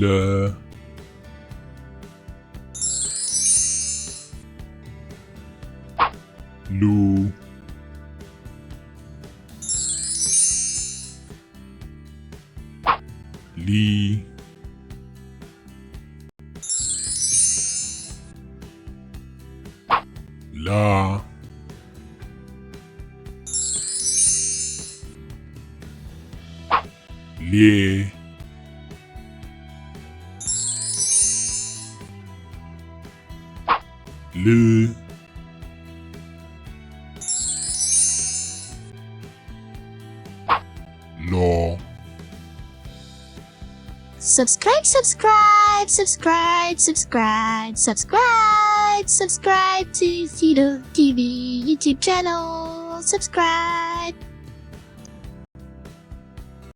ለ ሉ ሊ ላ ሌ ል ሎ Subscribe to Fidel TV YouTube channel. Subscribe.